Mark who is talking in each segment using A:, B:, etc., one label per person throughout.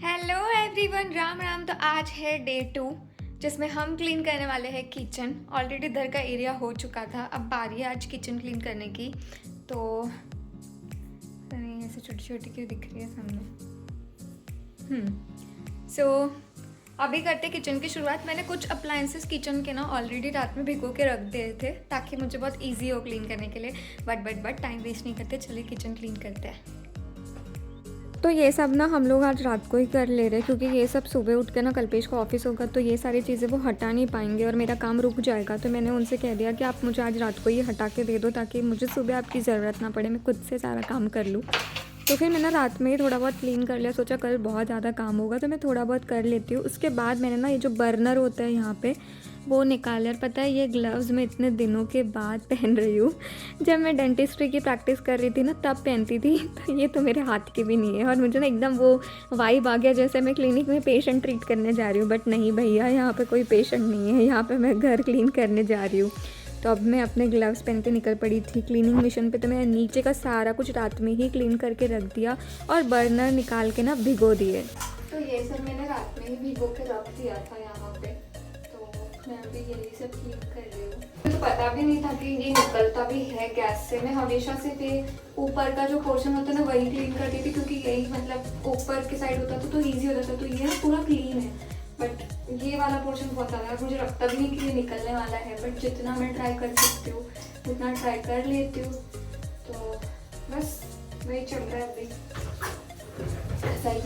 A: Hello everyone, Ram Ram. तो आज है डे 2 जिसमें हम क्लीन करने वाले हैं किचन। ऑलरेडी इधर का एरिया हो चुका था, अब बारी है आज किचन क्लीन करने की। तो ऐसे छोटी छोटी क्यों दिख रही है सामने। सो अभी करते किचन की शुरुआत। मैंने कुछ अप्लायंसेस किचन के ना ऑलरेडी रात में भिगो के रख दिए थे ताकि मुझे बहुत ईजी हो क्लीन करने के लिए। बट टाइम वेस्ट नहीं करते, चलिए किचन क्लीन करते हैं। तो ये सब ना हम लोग आज रात को ही कर ले रहे हैं क्योंकि ये सब सुबह उठ के ना कल्पेश को ऑफिस होगा तो ये सारी चीज़ें वो हटा नहीं पाएंगे और मेरा काम रुक जाएगा। तो मैंने उनसे कह दिया कि आप मुझे आज रात को ही हटा के दे दो ताकि मुझे सुबह आपकी ज़रूरत ना पड़े, मैं खुद से सारा काम कर लूँ। तो फिर मैंने रात में ही थोड़ा बहुत क्लीन कर लिया, सोचा कल बहुत ज़्यादा काम होगा तो मैं थोड़ा बहुत कर लेती हूँ। उसके बाद मैंने ना ये जो बर्नर होता है यहाँ पे वो निकाल। और पता है ये ग्लव्स मैं इतने दिनों के बाद पहन रही हूँ। जब मैं डेंटिस्ट्री की प्रैक्टिस कर रही थी ना तब पहनती थी, तो ये तो मेरे हाथ के भी नहीं है। और मुझे ना एकदम वो वाइब आ गया जैसे मैं क्लिनिक में पेशेंट ट्रीट करने जा रही हूँ। बट नहीं भैया, यहाँ पे कोई पेशेंट नहीं है, यहाँ पे मैं घर क्लीन करने जा रही हूँ। तो अब मैं अपने ग्लव्स पहन के निकल पड़ी थी क्लीनिंग मिशन पे। तो मैं नीचे का सारा कुछ रात में ही क्लीन करके रख दिया और बर्नर निकाल के ना भिगो दिए। तो ये सब मैंने रात में ही भिगो के रख दिया था यहाँ पे। तो मैं अभी यही सब क्लीन कर रही हूँ। मुझे तो पता भी नहीं था कि ये निकलता भी है गैस से। मैं हमेशा से ऊपर का जो पोर्शन होता है ना वही क्लीन करती थी क्योंकि यही मतलब ऊपर के साइड होता था तो ईजी होता था। तो ये ना पूरा क्लीन है, बट ये वाला पोर्शन बहुत ज़्यादा मुझे लगता भी नहीं कि ये निकलने वाला है। बट जितना मैं ट्राई कर सकती हूँ उतना ट्राई कर लेती हूँ। तो बस वही चल रहा है अभी, घसाई।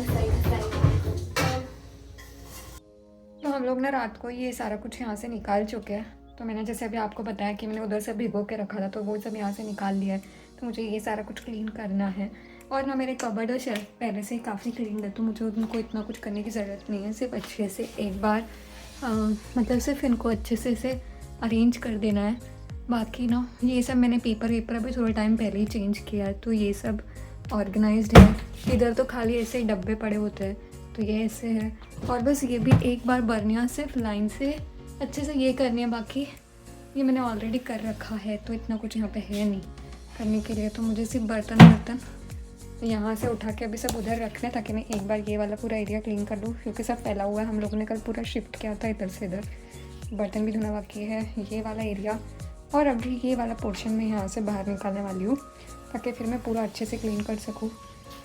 A: तो हम लोग ना रात को ये सारा कुछ यहाँ से निकाल चुके हैं। तो मैंने जैसे अभी आपको बताया कि मैंने उधर से भिगो के रखा था तो वो सब यहाँ से निकाल लिया है। तो मुझे ये सारा कुछ क्लीन करना है। और ना मेरे कबर्ड और शेल्फ पहले से ही काफ़ी क्लीन है तो मुझे उनको इतना कुछ करने की ज़रूरत नहीं है। सिर्फ अच्छे से एक बार मतलब सिर्फ इनको अच्छे से इसे अरेंज कर देना है। बाकी ना ये सब मैंने पेपर वेपर अभी थोड़ा टाइम पहले ही चेंज किया है तो ये सब ऑर्गेनाइज्ड है। इधर तो खाली ऐसे ही डब्बे पड़े होते हैं तो ये ऐसे है। और बस ये भी एक बार बर्नियाँ सिर्फ लाइन से अच्छे से ये करनी है, बाकी ये मैंने ऑलरेडी कर रखा है तो इतना कुछ यहाँ पे है नहीं करने के लिए। तो मुझे सिर्फ बर्तन यहाँ से उठा के अभी सब उधर रखना है ताकि मैं एक बार ये वाला पूरा एरिया क्लीन कर लूँ क्योंकि सब फैला हुआ है। हम लोगों ने कल पूरा शिफ्ट किया था इधर से इधर। बर्तन भी धोना बाकी है, ये वाला एरिया। और अभी ये वाला पोर्शन मैं यहाँ से बाहर निकालने वाली हूँ ताकि फिर मैं पूरा अच्छे से क्लीन कर सकूँ।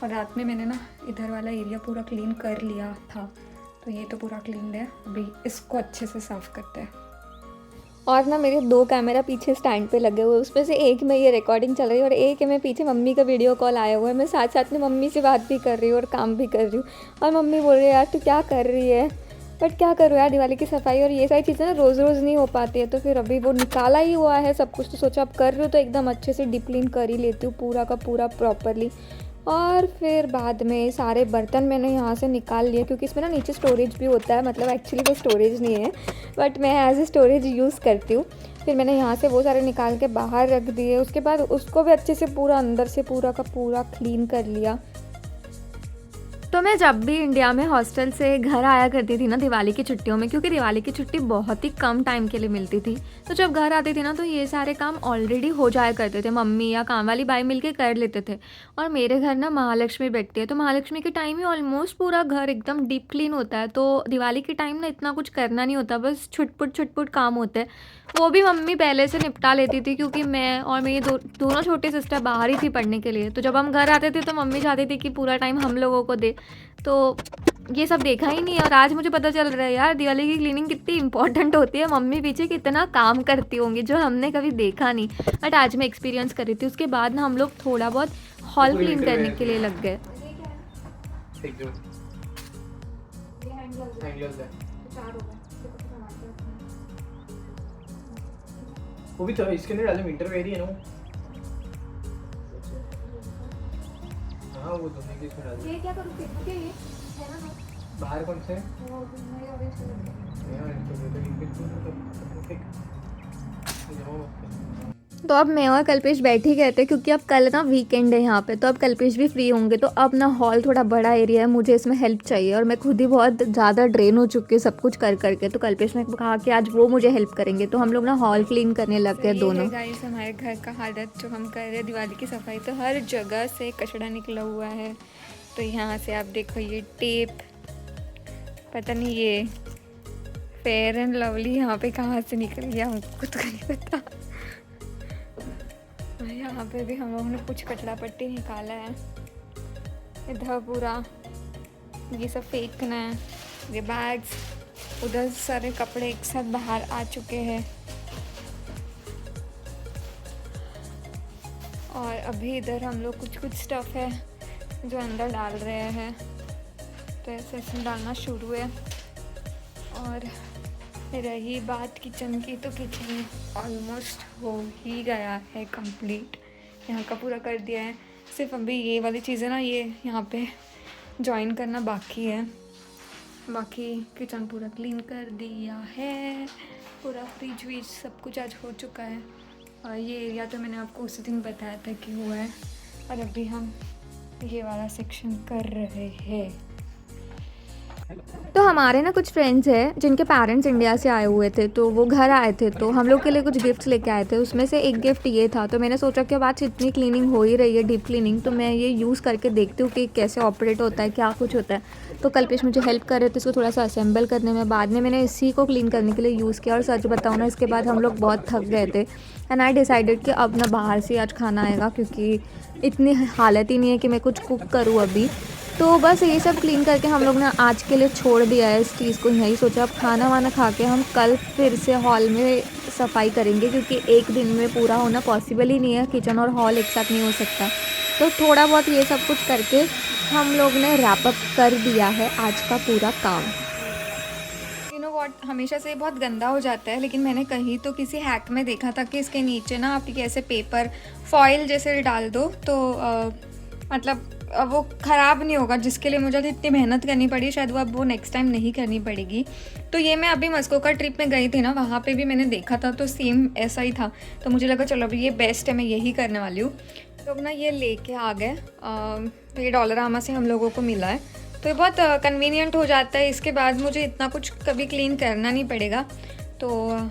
A: और रात में मैंने ना इधर वाला एरिया पूरा क्लीन कर लिया था तो ये तो पूरा क्लीन है। अभी इसको अच्छे से साफ़ करते हैं। और ना मेरे 2 कैमरा पीछे स्टैंड पे लगे हुए, उसमें से एक में ये रिकॉर्डिंग चल रही है और एक में पीछे मम्मी का वीडियो कॉल आया हुआ है। मैं साथ साथ में मम्मी से बात भी कर रही हूँ और काम भी कर रही हूँ। और मम्मी बोल रही है यार तू क्या कर रही है। बट क्या करूँ यार, दिवाली की सफाई और ये सारी चीज़ें ना रोज़ रोज़ नहीं हो पाती है। तो फिर अभी वो निकाला ही हुआ है सब कुछ तो सोचा अब कर रही हूँ तो एकदम अच्छे से डीप क्लीन कर ही लेती हूँ पूरा का पूरा प्रॉपरली। और फिर बाद में सारे बर्तन मैंने यहाँ से निकाल लिए क्योंकि इसमें ना नीचे स्टोरेज भी होता है। मतलब एक्चुअली वो स्टोरेज नहीं है बट मैं एज ए स्टोरेज यूज़ करती हूँ। फिर मैंने यहाँ से वो सारे निकाल के बाहर रख दिए। उसके बाद उसको भी अच्छे से पूरा अंदर से पूरा का पूरा क्लीन कर लिया। तो मैं जब भी इंडिया में हॉस्टल से घर आया करती थी ना दिवाली की छुट्टियों में, क्योंकि दिवाली की छुट्टी बहुत ही कम टाइम के लिए मिलती थी, तो जब घर आती थी ना तो ये सारे काम ऑलरेडी हो जाया करते थे। मम्मी या काम वाली बाई मिलके कर लेते थे। और मेरे घर ना महालक्ष्मी बैठती है तो महालक्ष्मी के टाइम ही ऑलमोस्ट पूरा घर एकदम डीप क्लीन होता है। तो दिवाली के टाइम ना इतना कुछ करना नहीं होता, बस छुटपुट काम होते हैं। वो भी मम्मी पहले से निपटा लेती थी क्योंकि मैं और मेरी दोनों छोटी सिस्टर बाहर ही थी पढ़ने के लिए। तो जब हम घर आते थे तो मम्मी चाहती थी कि पूरा टाइम हम लोगों को दे, तो ये सब देखा ही नहीं है। और आज मुझे पता चल रहा है यार दिवाली की क्लीनिंग कितनी इंपॉर्टेंट होती है, मम्मी पीछे कितना काम करती होंगी जो हमने कभी देखा नहीं। बट आज मैं एक्सपीरियंस कर रही थी। उसके बाद ना हम लोग थोड़ा बहुत हॉल क्लीन करने के लिए लग गए।
B: वो भी तो इसके अंदर डाले विंटर वेयर ही है ना। हाँ वो दोनों के इसमें डाले।
A: ये क्या करूँ फिर मुझे ये है ना
B: बाहर कौन से
A: वो मेरे ऑरेंज कलर
B: यार
A: तो अब मैं और कल्पेश बैठ ही गए थे क्योंकि अब कल ना वीकेंड है यहाँ पे, तो अब कल्पेश भी फ्री होंगे। तो अब ना हॉल थोड़ा बड़ा एरिया है, मुझे इसमें हेल्प चाहिए और मैं खुद ही बहुत ज़्यादा ड्रेन हो चुकी हूँ सब कुछ कर करके। तो कल्पेश ने कहा कि आज वो मुझे हेल्प करेंगे तो हम लोग ना हॉल क्लीन करने लग गए दोनों। गाइस हमारे घर का हालत जो हम कर रहे हैं दिवाली की सफाई, तो हर जगह से कचरा निकला हुआ है। तो यहाँ से आप देखो ये टेप पता नहीं ये फेयर एंड लवली यहाँ पे कहाँ से निकल गया, हमको तो नहीं पता। यहाँ पे भी हम लोगों ने कुछ कचरा पट्टी निकाला है। इधर पूरा ये सब फेंकना है, ये बैग्स, उधर सारे कपड़े एक साथ बाहर आ चुके हैं। और अभी इधर हम लोग कुछ स्टफ़ है जो अंदर डाल रहे हैं, तो ऐसे ऐसे डालना शुरू है। और रही बात किचन की, तो किचन ऑलमोस्ट हो ही गया है कंप्लीट। यहाँ का पूरा कर दिया है, सिर्फ अभी ये वाली चीज़ें ना ये यहाँ पे जॉइन करना बाकी है। बाकी किचन पूरा क्लीन कर दिया है, पूरा फ्रिज व्रिज सब कुछ आज हो चुका है। और ये एरिया तो मैंने आपको उसी दिन बताया था कि हुआ है। और अभी हम ये वाला सेक्शन कर रहे हैं।
C: तो हमारे ना कुछ फ्रेंड्स हैं जिनके पेरेंट्स इंडिया से आए हुए थे, तो वो घर आए थे, तो हम लोग के लिए कुछ गिफ्ट्स लेके आए थे। उसमें से एक गिफ्ट ये था, तो मैंने सोचा कि अब आज इतनी क्लीनिंग हो ही रही है, डीप क्लीनिंग, तो मैं ये यूज़ करके देखती हूँ कि कैसे ऑपरेट होता है, क्या कुछ होता है। तो कल्पेश मुझे हेल्प कर रहे थे इसको थोड़ा सा असेंबल करने में। बाद में मैंने इसी को क्लीन करने के लिए यूज़ किया। और सच बताऊँ ना, इसके बाद हम लोग बहुत थक गए थे एंड आई डिसाइडेड कि अब ना बाहर से आज खाना आएगा, क्योंकि इतनी हालत ही नहीं है कि मैं कुछ कुक करूँ अभी। तो बस ये सब क्लीन करके हम लोग ने आज के लिए छोड़ दिया है इस चीज़ को। यही सोचा अब खाना वाना खा के हम कल फिर से हॉल में सफाई करेंगे, क्योंकि एक दिन में पूरा होना पॉसिबल ही नहीं है, किचन और हॉल एक साथ नहीं हो सकता। तो थोड़ा बहुत ये सब कुछ करके हम लोग ने रैप अप कर दिया है आज का पूरा काम।
A: यू नो व्हाट, हमेशा से बहुत गंदा हो जाता है, लेकिन मैंने कहीं तो किसी हैक में देखा था कि इसके नीचे ना आप ऐसे पेपर फॉइल जैसे डाल दो तो मतलब वो ख़राब नहीं होगा, जिसके लिए मुझे इतनी मेहनत करनी पड़ी, शायद वो अब वो नेक्स्ट टाइम नहीं करनी पड़ेगी। तो ये मैं अभी मस्को का ट्रिप में गई थी ना, वहाँ पे भी मैंने देखा था, तो सेम ऐसा ही था। तो मुझे लगा चलो अभी ये बेस्ट है, मैं यही करने वाली हूँ। तो अब ना ये लेके आ गए, ये डॉलरामा से हम लोगों को मिला है, तो ये बहुत कन्वीनियंट हो जाता है। इसके बाद मुझे इतना कुछ कभी क्लीन करना नहीं पड़ेगा, तो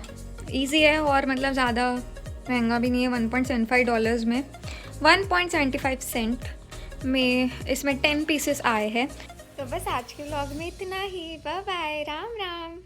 A: ईजी है। और मतलब ज़्यादा महंगा भी नहीं है, $1.75 में 1.75 सेंट में इसमें 10 पीसेस आए हैं। तो बस आज के व्लॉग में इतना ही। Bye bye, Ram Ram.